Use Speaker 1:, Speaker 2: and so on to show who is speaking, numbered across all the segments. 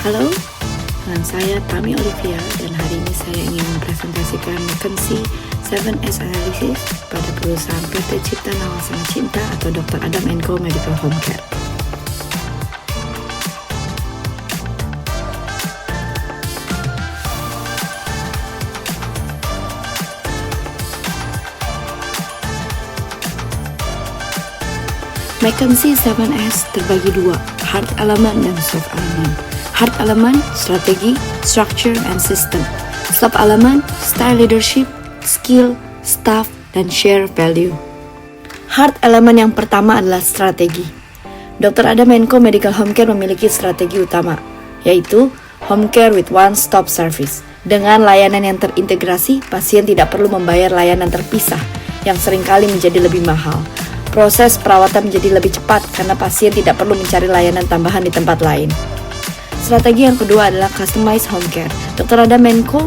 Speaker 1: Halo, dengan saya Tami Olivia dan hari ini saya ingin mempresentasikan McKinsey 7S Analysis pada perusahaan PT Cipta Nawasena Cinta atau Dr. Adam & Co Medical Home Care. McKinsey 7S terbagi dua, hard element dan soft element. Hard element, strategi, structure, and system. Soft element, style leadership, skill, staff, dan share value. Hard element yang pertama adalah strategi. Dr. Adam & Co Medical Home Care memiliki strategi utama, yaitu home care with one-stop service. Dengan layanan yang terintegrasi, pasien tidak perlu membayar layanan terpisah, yang seringkali menjadi lebih mahal. Proses perawatan menjadi lebih cepat karena pasien tidak perlu mencari layanan tambahan di tempat lain. Strategi yang kedua adalah customized home care. Dr. Adam & Co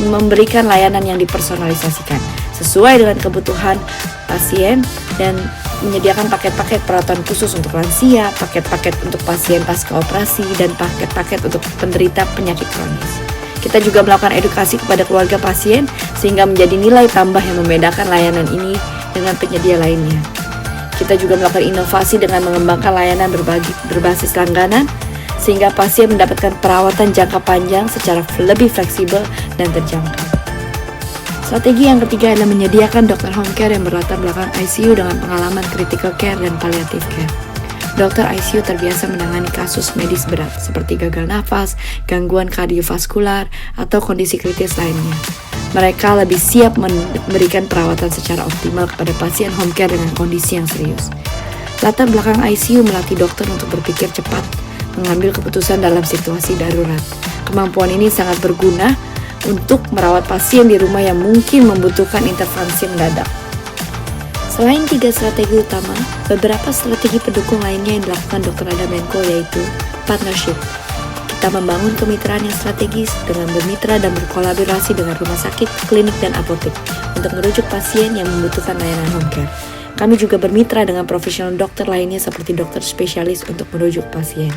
Speaker 1: memberikan layanan yang dipersonalisasikan sesuai dengan kebutuhan pasien dan menyediakan paket-paket perawatan khusus untuk lansia, paket-paket untuk pasien pasca operasi, dan paket-paket untuk penderita penyakit kronis. Kita juga melakukan edukasi kepada keluarga pasien sehingga menjadi nilai tambah yang membedakan layanan ini dengan penyedia lainnya. Kita juga melakukan inovasi dengan mengembangkan layanan berbasis langganan sehingga pasien mendapatkan perawatan jangka panjang secara lebih fleksibel dan terjangkau. Strategi yang ketiga adalah menyediakan dokter home care yang berlatar belakang ICU dengan pengalaman critical care dan palliative care. Dokter ICU terbiasa menangani kasus medis berat seperti gagal nafas, gangguan kardiovaskular, atau kondisi kritis lainnya. Mereka lebih siap memberikan perawatan secara optimal kepada pasien home care dengan kondisi yang serius. Latar belakang ICU melatih dokter untuk berpikir cepat, mengambil keputusan dalam situasi darurat. Kemampuan ini sangat berguna untuk merawat pasien di rumah yang mungkin membutuhkan intervensi mendadak. Selain 3 strategi utama, beberapa strategi pendukung lainnya yang dilakukan Dr. Adam & Co yaitu partnership. Kita membangun kemitraan yang strategis dengan bermitra dan berkolaborasi dengan rumah sakit, klinik, dan apotek untuk merujuk pasien yang membutuhkan layanan home care. Kami juga bermitra dengan profesional dokter lainnya seperti dokter spesialis untuk merujuk pasien.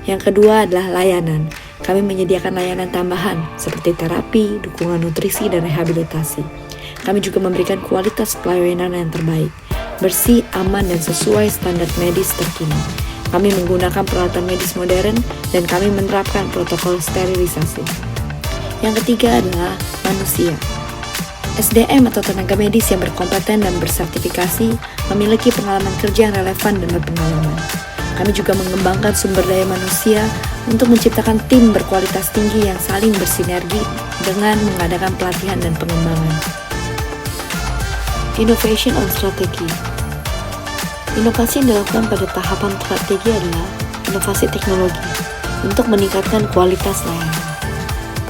Speaker 1: Yang kedua adalah layanan. Kami menyediakan layanan tambahan seperti terapi, dukungan nutrisi, dan rehabilitasi. Kami juga memberikan kualitas pelayanan yang terbaik, bersih, aman, dan sesuai standar medis terkini. Kami menggunakan peralatan medis modern dan kami menerapkan protokol sterilisasi. Yang ketiga adalah manusia. SDM atau tenaga medis yang berkompeten dan bersertifikasi memiliki pengalaman kerja yang relevan dan berpengalaman. Kami juga mengembangkan sumber daya manusia untuk menciptakan tim berkualitas tinggi yang saling bersinergi dengan mengadakan pelatihan dan pengembangan. Innovation on Strategy. Inovasi yang dilakukan pada tahapan strategi adalah inovasi teknologi untuk meningkatkan kualitas layanan.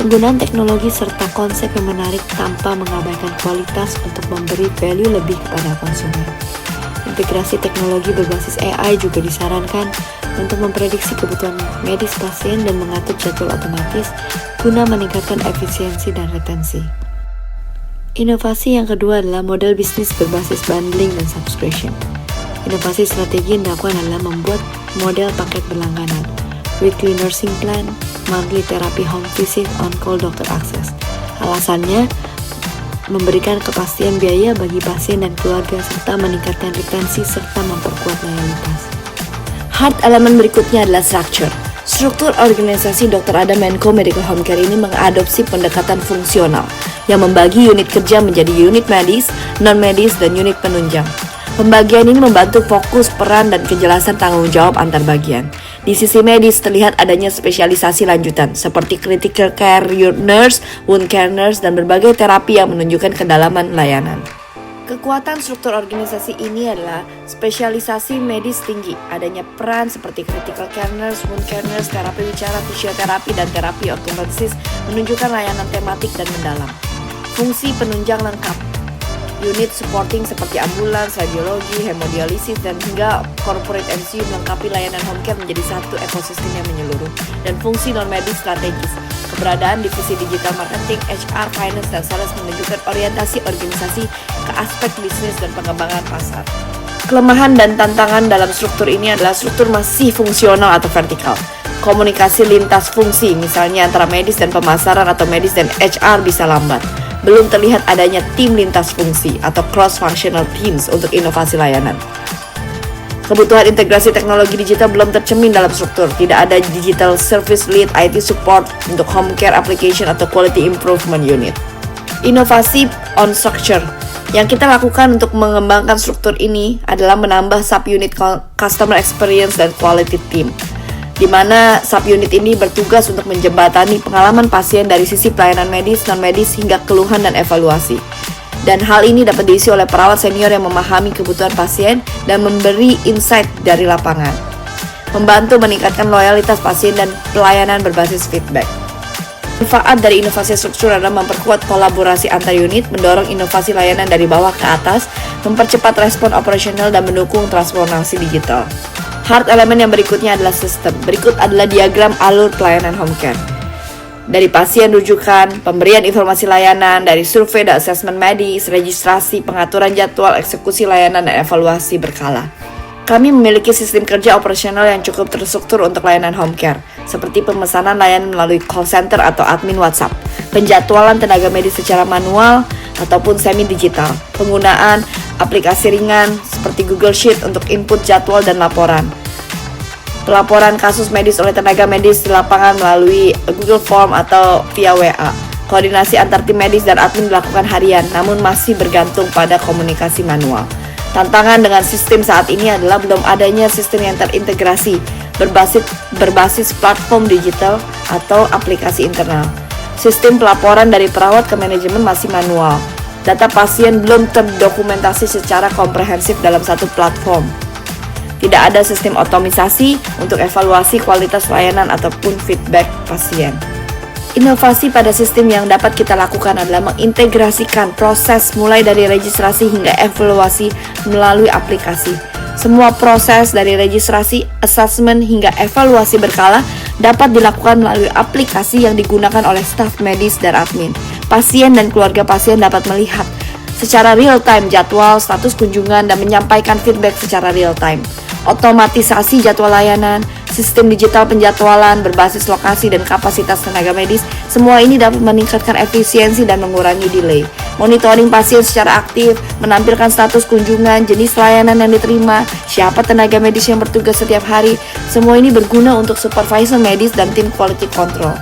Speaker 1: Penggunaan teknologi serta konsep yang menarik tanpa mengabaikan kualitas untuk memberi value lebih kepada konsumen. Integrasi teknologi berbasis AI juga disarankan untuk memprediksi kebutuhan medis pasien dan mengatur jadwal otomatis guna meningkatkan efisiensi dan retensi. Inovasi yang kedua adalah model bisnis berbasis bundling dan subscription. Inovasi strategi yang dilakukan adalah membuat model paket berlangganan, weekly nursing plan, monthly therapy home visit, on-call doctor access. Alasannya, memberikan kepastian biaya bagi pasien dan keluarga serta meningkatkan retensi serta memperkuat loyalitas. Hard element berikutnya adalah structure. Struktur organisasi Dr. Adam & Co Medical Home Care ini mengadopsi pendekatan fungsional yang membagi unit kerja menjadi unit medis, non-medis, dan unit penunjang. Pembagian ini membantu fokus peran dan kejelasan tanggung jawab antar bagian. Di sisi medis terlihat adanya spesialisasi lanjutan seperti critical care nurse, wound care nurse, dan berbagai terapi yang menunjukkan kedalaman layanan. Kekuatan struktur organisasi ini adalah spesialisasi medis tinggi, adanya peran seperti critical care nurse, wound care nurse, terapi bicara, fisioterapi, dan terapi ortopedis menunjukkan layanan tematik dan mendalam. Fungsi penunjang lengkap, unit supporting seperti ambulans, radiologi, hemodialisis, dan hingga corporate MCU melengkapi layanan home care menjadi satu ekosistem yang menyeluruh. Dan fungsi non-medis strategis, keberadaan divisi digital marketing, HR, finance, dan sales menunjukkan orientasi organisasi ke aspek bisnis dan pengembangan pasar. Kelemahan dan tantangan dalam struktur ini adalah struktur masih fungsional atau vertikal. Komunikasi lintas fungsi, misalnya antara medis dan pemasaran atau medis dan HR bisa lambat. Belum terlihat adanya tim lintas fungsi atau cross-functional teams untuk inovasi layanan. Kebutuhan integrasi teknologi digital belum tercermin dalam struktur. Tidak ada digital service lead, IT support untuk home care application atau quality improvement unit. Inovasi on structure. Yang kita lakukan untuk mengembangkan struktur ini adalah menambah subunit customer experience dan quality team, di mana subunit ini bertugas untuk menjembatani pengalaman pasien dari sisi pelayanan medis, non-medis, hingga keluhan dan evaluasi. Dan hal ini dapat diisi oleh perawat senior yang memahami kebutuhan pasien dan memberi insight dari lapangan. Membantu meningkatkan loyalitas pasien dan pelayanan berbasis feedback. Manfaat dari inovasi struktur adalah memperkuat kolaborasi antar unit, mendorong inovasi layanan dari bawah ke atas, mempercepat respon operasional, dan mendukung transformasi digital. Hard element yang berikutnya adalah sistem. Berikut adalah diagram alur pelayanan home care. Dari pasien rujukan, pemberian informasi layanan, dari survei dan asesmen medis, registrasi, pengaturan jadwal, eksekusi layanan, dan evaluasi berkala. Kami memiliki sistem kerja operasional yang cukup terstruktur untuk layanan home care, seperti pemesanan layanan melalui call center atau admin WhatsApp, penjadwalan tenaga medis secara manual ataupun semi-digital, penggunaan aplikasi ringan seperti Google Sheet untuk input jadwal dan laporan, pelaporan kasus medis oleh tenaga medis di lapangan melalui Google Form atau via WA. Koordinasi antar tim medis dan admin dilakukan harian, namun masih bergantung pada komunikasi manual. Tantangan dengan sistem saat ini adalah belum adanya sistem yang terintegrasi berbasis platform digital atau aplikasi internal. Sistem pelaporan dari perawat ke manajemen masih manual. Data pasien belum terdokumentasi secara komprehensif dalam satu platform. Tidak ada sistem otomisasi untuk evaluasi kualitas layanan ataupun feedback pasien. Inovasi pada sistem yang dapat kita lakukan adalah mengintegrasikan proses mulai dari registrasi hingga evaluasi melalui aplikasi. Semua proses dari registrasi, assessment, hingga evaluasi berkala dapat dilakukan melalui aplikasi yang digunakan oleh staf medis dan admin. Pasien dan keluarga pasien dapat melihat secara real-time jadwal, status kunjungan, dan menyampaikan feedback secara real-time. Otomatisasi jadwal layanan, sistem digital penjadwalan berbasis lokasi dan kapasitas tenaga medis, semua ini dapat meningkatkan efisiensi dan mengurangi delay. Monitoring pasien secara aktif, menampilkan status kunjungan, jenis layanan yang diterima, siapa tenaga medis yang bertugas setiap hari, semua ini berguna untuk supervisor medis dan tim quality control.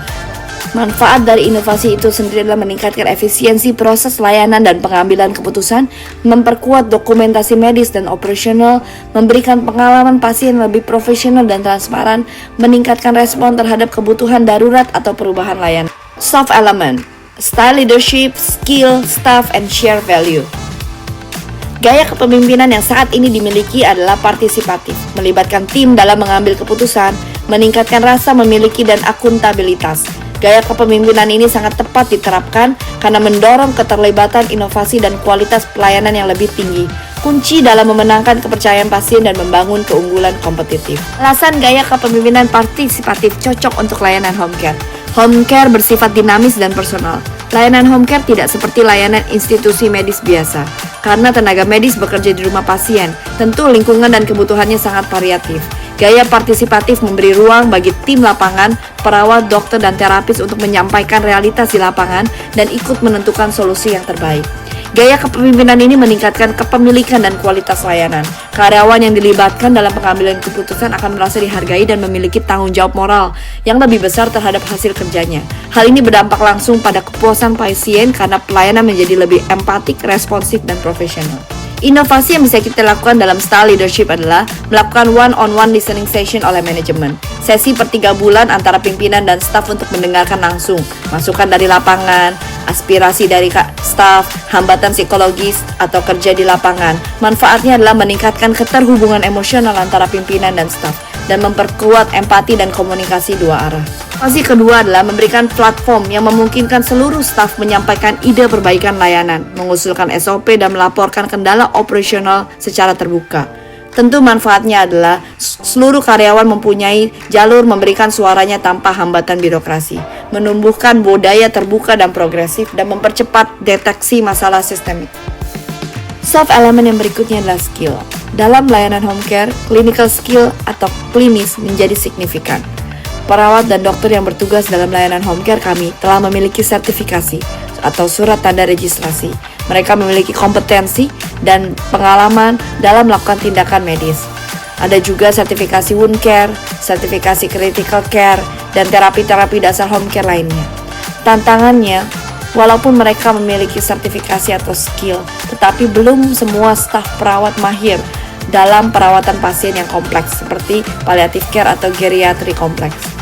Speaker 1: Manfaat dari inovasi itu sendiri adalah meningkatkan efisiensi proses layanan dan pengambilan keputusan, memperkuat dokumentasi medis dan operasional, memberikan pengalaman pasien lebih profesional dan transparan, meningkatkan respon terhadap kebutuhan darurat atau perubahan layanan. Soft element, style leadership, skill, staff, and share value. Gaya kepemimpinan yang saat ini dimiliki adalah partisipatif, melibatkan tim dalam mengambil keputusan, meningkatkan rasa memiliki dan akuntabilitas. Gaya kepemimpinan ini sangat tepat diterapkan karena mendorong keterlibatan inovasi dan kualitas pelayanan yang lebih tinggi. Kunci dalam memenangkan kepercayaan pasien dan membangun keunggulan kompetitif. Alasan gaya kepemimpinan partisipatif cocok untuk layanan home care. Home care bersifat dinamis dan personal. Layanan home care tidak seperti layanan institusi medis biasa. Karena tenaga medis bekerja di rumah pasien, tentu lingkungan dan kebutuhannya sangat variatif. Gaya partisipatif memberi ruang bagi tim lapangan, perawat, dokter, dan terapis untuk menyampaikan realitas di lapangan dan ikut menentukan solusi yang terbaik. Gaya kepemimpinan ini meningkatkan kepemilikan dan kualitas layanan. Karyawan yang dilibatkan dalam pengambilan keputusan akan merasa dihargai dan memiliki tanggung jawab moral yang lebih besar terhadap hasil kerjanya. Hal ini berdampak langsung pada kepuasan pasien karena pelayanan menjadi lebih empatik, responsif, dan profesional. Inovasi yang bisa kita lakukan dalam style leadership adalah melakukan one-on-one listening session oleh manajemen. Sesi per 3 bulan antara pimpinan dan staf untuk mendengarkan langsung masukan dari lapangan, aspirasi dari staf, hambatan psikologis atau kerja di lapangan. Manfaatnya adalah meningkatkan keterhubungan emosional antara pimpinan dan staf dan memperkuat empati dan komunikasi dua arah. Inovasi kedua adalah memberikan platform yang memungkinkan seluruh staf menyampaikan ide perbaikan layanan, mengusulkan SOP, dan melaporkan kendala operasional secara terbuka. Tentu manfaatnya adalah seluruh karyawan mempunyai jalur memberikan suaranya tanpa hambatan birokrasi, menumbuhkan budaya terbuka dan progresif, dan mempercepat deteksi masalah sistemik. Soft element yang berikutnya adalah skill. Dalam layanan home care, clinical skill atau klinis menjadi signifikan. perawat dan dokter yang bertugas dalam layanan home care kami telah memiliki sertifikasi atau surat tanda registrasi. Mereka memiliki kompetensi dan pengalaman dalam melakukan tindakan medis. Ada juga sertifikasi wound care, sertifikasi critical care, dan terapi-terapi dasar home care lainnya. Tantangannya, walaupun mereka memiliki sertifikasi atau skill, tetapi belum semua staf perawat mahir dalam perawatan pasien yang kompleks seperti palliative care atau geriatri kompleks.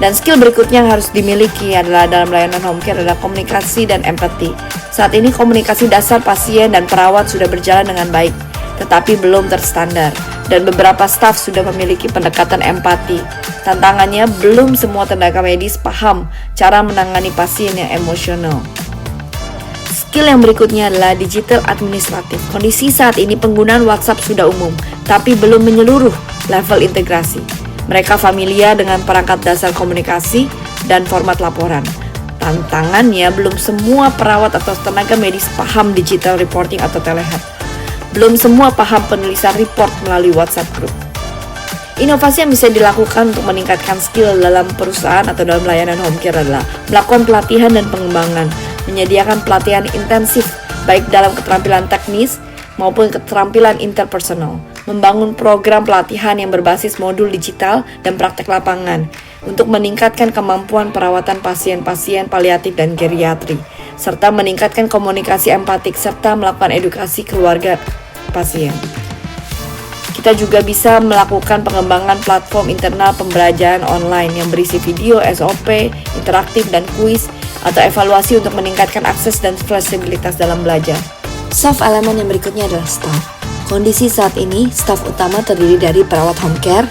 Speaker 1: Dan skill berikutnya yang harus dimiliki adalah dalam layanan home care adalah komunikasi dan empati. Saat ini komunikasi dasar pasien dan perawat sudah berjalan dengan baik, tetapi belum terstandar. Dan beberapa staf sudah memiliki pendekatan empati. Tantangannya, belum semua tenaga medis paham cara menangani pasien yang emosional. Skill yang berikutnya adalah digital administratif. Kondisi saat ini penggunaan WhatsApp sudah umum, tapi belum menyeluruh level integrasi. Mereka familiar dengan perangkat dasar komunikasi dan format laporan. Tantangannya, belum semua perawat atau tenaga medis paham digital reporting atau telehealth. Belum semua paham penulisan report melalui WhatsApp group. Inovasi yang bisa dilakukan untuk meningkatkan skill dalam perusahaan atau dalam layanan home care adalah melakukan pelatihan dan pengembangan, menyediakan pelatihan intensif baik dalam keterampilan teknis maupun keterampilan interpersonal, membangun program pelatihan yang berbasis modul digital dan praktek lapangan untuk meningkatkan kemampuan perawatan pasien-pasien paliatif dan geriatri, serta meningkatkan komunikasi empatik serta melakukan edukasi keluarga pasien. Kita juga bisa melakukan pengembangan platform internal pembelajaran online yang berisi video, SOP, interaktif, dan kuis atau evaluasi untuk meningkatkan akses dan fleksibilitas dalam belajar. Soft elemen yang berikutnya adalah staff. Kondisi saat ini, staf utama terdiri dari perawat home care,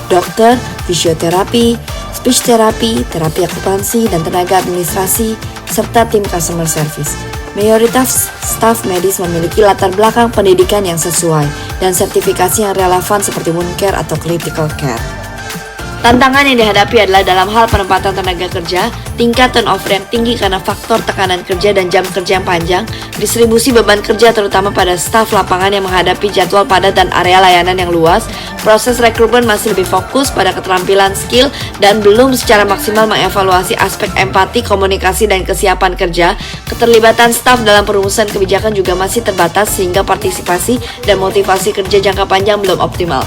Speaker 1: dokter, fisioterapi, speech therapy, terapi akupansi, dan tenaga administrasi, serta tim customer service. Mayoritas staf medis memiliki latar belakang pendidikan yang sesuai dan sertifikasi yang relevan seperti wound care atau critical care. Tantangan yang dihadapi adalah dalam hal penempatan tenaga kerja, tingkat turnover yang tinggi karena faktor tekanan kerja dan jam kerja yang panjang, distribusi beban kerja terutama pada staf lapangan yang menghadapi jadwal padat dan area layanan yang luas, proses rekrutmen masih lebih fokus pada keterampilan skill dan belum secara maksimal mengevaluasi aspek empati, komunikasi, dan kesiapan kerja. Keterlibatan staf dalam perumusan kebijakan juga masih terbatas sehingga partisipasi dan motivasi kerja jangka panjang belum optimal.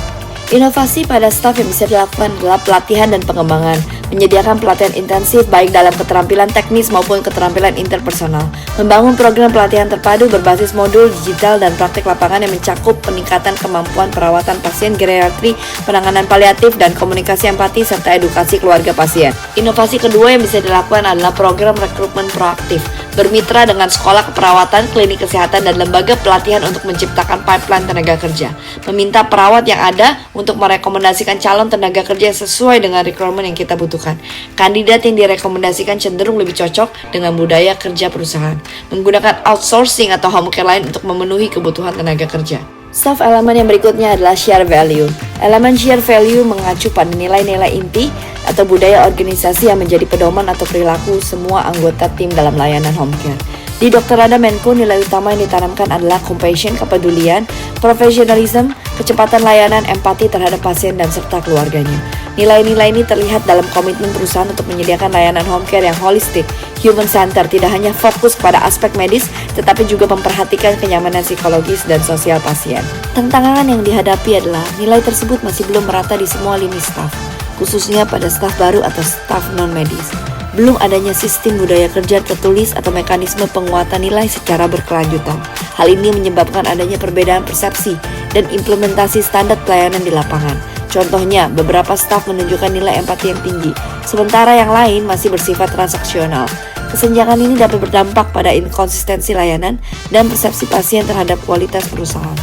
Speaker 1: Inovasi pada staf yang bisa dilakukan adalah pelatihan dan pengembangan, menyediakan pelatihan intensif baik dalam keterampilan teknis maupun keterampilan interpersonal, membangun program pelatihan terpadu berbasis modul digital dan praktik lapangan yang mencakup peningkatan kemampuan perawatan pasien geriatri, penanganan paliatif, dan komunikasi empati serta edukasi keluarga pasien. Inovasi kedua yang bisa dilakukan adalah program rekrutmen proaktif, bermitra dengan sekolah keperawatan, klinik kesehatan, dan lembaga pelatihan untuk menciptakan pipeline tenaga kerja, meminta perawat yang ada untuk merekomendasikan calon tenaga kerja yang sesuai dengan requirement yang kita butuhkan. Kandidat yang direkomendasikan cenderung lebih cocok dengan budaya kerja perusahaan, menggunakan outsourcing atau home care lain untuk memenuhi kebutuhan tenaga kerja. Soft elemen yang berikutnya adalah share value. Elemen share value mengacu pada nilai-nilai inti atau budaya organisasi yang menjadi pedoman atau perilaku semua anggota tim dalam layanan home care. Di Dr. Radha Menko, nilai utama yang ditanamkan adalah compassion, kepedulian, professionalism, kecepatan layanan, empati terhadap pasien dan serta keluarganya. Nilai-nilai ini terlihat dalam komitmen perusahaan untuk menyediakan layanan home care yang holistik, human center, tidak hanya fokus pada aspek medis, tetapi juga memperhatikan kenyamanan psikologis dan sosial pasien. Tantangan yang dihadapi adalah nilai tersebut masih belum merata di semua lini staf, khususnya pada staf baru atau staf non-medis. Belum adanya sistem budaya kerja tertulis atau mekanisme penguatan nilai secara berkelanjutan. Hal ini menyebabkan adanya perbedaan persepsi dan implementasi standar pelayanan di lapangan. Contohnya, beberapa staf menunjukkan nilai empati yang tinggi, sementara yang lain masih bersifat transaksional. Kesenjangan ini dapat berdampak pada inkonsistensi layanan dan persepsi pasien terhadap kualitas perusahaan.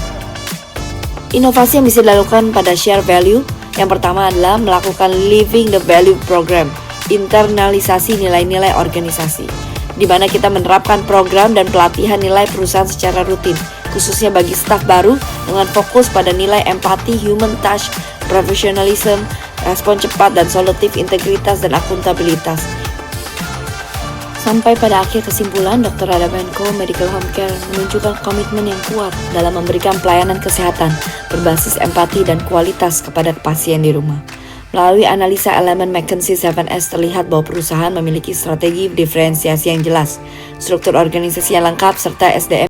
Speaker 1: Inovasi yang bisa dilakukan pada share value, yang pertama adalah melakukan Living the Value Program, internalisasi nilai-nilai organisasi, di mana kita menerapkan program dan pelatihan nilai perusahaan secara rutin, khususnya bagi staf baru dengan fokus pada nilai empati, human touch, professionalism, respon cepat dan solutif, integritas dan akuntabilitas. Sampai pada akhir kesimpulan, Dr. Radha Menko Medical Home Care menunjukkan komitmen yang kuat dalam memberikan pelayanan kesehatan berbasis empati dan kualitas kepada pasien di rumah. Melalui analisa elemen McKinsey 7S terlihat bahwa perusahaan memiliki strategi diferensiasi yang jelas, struktur organisasi yang lengkap, serta SDM